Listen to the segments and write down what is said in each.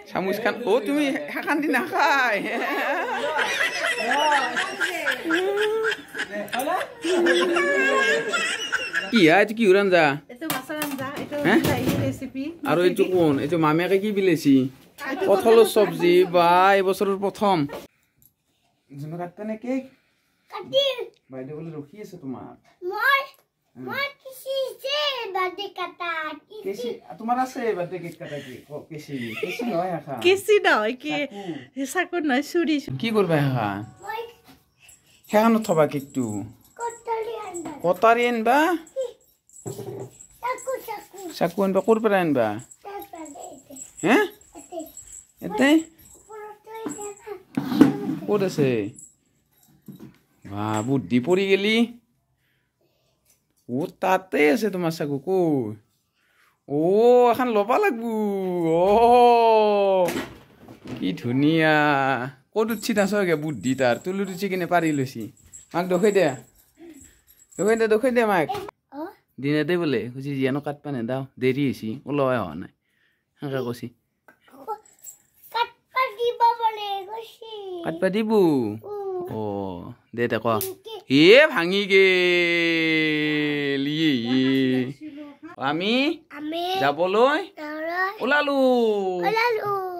চামুচ খান ও তুমি খান দি নাখাই কি আজ কি উড়ানজা এটো মাছৰ আঞ্জা এটো ৰেচিপি আৰু এইটো কোন এইটো মামিয়াকে কি বিলেছি কঁঠালৰ চব্জি বা এই বছৰৰ প্ৰথম জুনু কাটতে নে কেক কাটি বাইদেউ বলে ৰখি আছে তোমাক মই কিছিছে বাডে কাটা কেছি তোমাৰ আছে বাডে কেক কাটা কি কেছি নহয় আখা কিছি নহয় কি চাকু নহয় চুৰি কি কৰবা আখা মই হেখানত থবা কেকটো কটালি আনবা কটাৰী আনবা চাকু চাকু আনবা ক'ৰ পৰা আনবা হে এতে ক'ত আছে বা বুদ্ধি পৰি গেলি ও তাতে আছে তোমাৰ চাকু কো ও এখন ল'বা লাগব ও কি ধুনীয়া ক'ত উঠছি নাচগে বুদ্ধি তাৰ তুলুত উঠি কিনে পাৰি লৈছি মাক দখাই দে মাক দিনতে বোলে কৈছি জিয়ানো কাটবা নেদাও দেৰি হৈছি ওলোৱাই হোৱা নাই সেনেকে কৈছি কাটবা দিব অ দে ক এ ভাঙি গেল আমি যাবলৈ ওলালো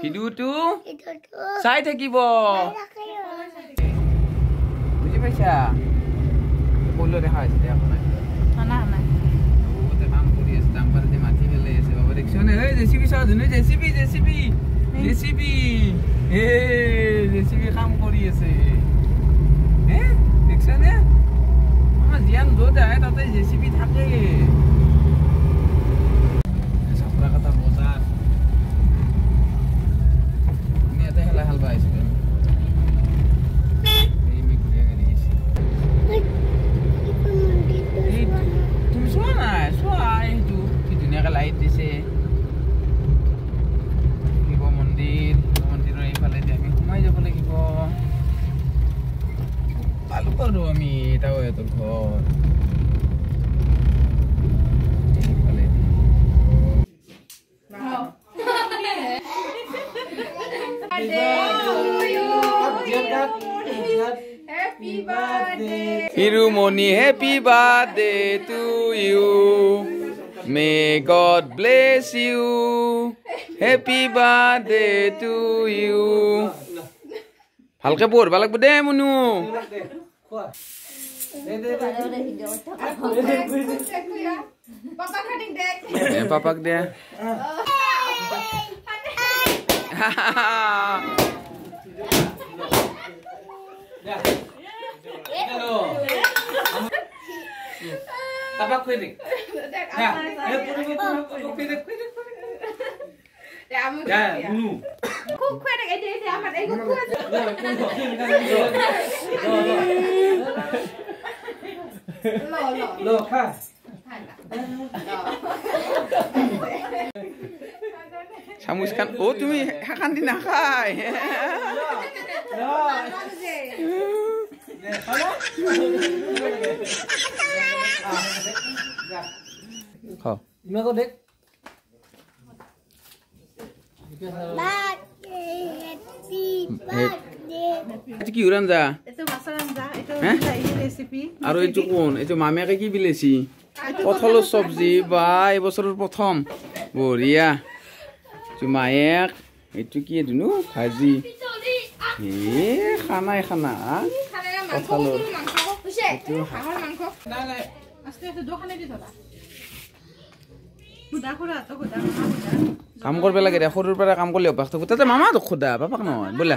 ভিডিঅ'টো চাই থাকিব বুজি পাইছা কলো দেখা হৈছে দে আপোনাৰ কাম কৰি আছে ডাম্পাৰতে মাটি পেলাই আছে বাবা দেখছো নে জেচিবি চাও ধুনে জেচিবি কাম কৰি আছে হে দেখছ নে আমাৰ জিয়ান য'ত আহে তাতে জেচিবি থাকে চাপৰা কাটা বজাৰ আমি ইয়াতে হেলা হাল বাইছিলোঁ তুমি চোৱা নাই চোৱা এইটো কি ধুনীয়াকৈ লাইট দিছে শিৱ মন্দিৰৰ এইফালে আমি সোমাই যাব লাগিব পালো পাৰো আমি তাৱৈহঁতৰ ঘৰ এইফালে Hirumoni, happy birthday to you. May God bless you. Happy birthday to you. Halke pur, balak bude munu. Papa cutting deck. Papa dia. Apa kuinik? Ya, ya, bunu. Kuk kuinik aja dia amat ego kuat. Lo, ha. Samus kan, oh তুমি খান দি নাখাই খাও ইমাকো দেখ আজ কি উড়ান যা এটো মাছৰ আঞ্জা এটো ৰেচিপি আৰু এইটো কোন এইটো মামিয়াকে কি বিলেছি কঁঠালৰ চব্জি বা এই বছৰৰ প্ৰথম বঢ়িয়া মায়েক এইটো কি দিনো ভাজি এ খানাই খানা কঁঠালৰ কাম কৰিব লাগে দে সৰুৰ পৰা কাম কৰিলে অভ্যাস তাতে মামাটোক সোধা পাপাক নহয় বোলা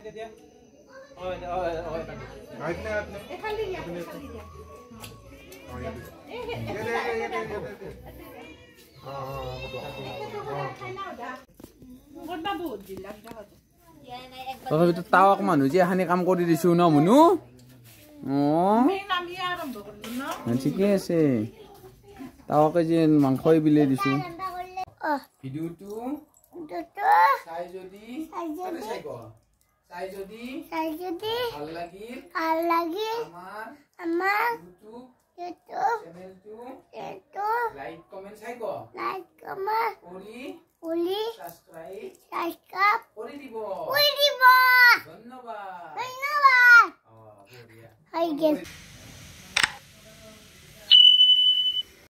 তথাপিতো তাৱাক মানুহ যে এখানি কাম কৰি দিছো ন মুনু ঠিকে আছে তাৱাকে যে মাংসই বিলাই দিছো ভিডিঅ'টো চাই যদি ভাল লাগিল আমাৰ চেনেলটো লাইক কমেন্ট চাইক কৰি সাবস্ক্ৰাইব কৰি দিব ধন্যবাদ ধন্যবাদ।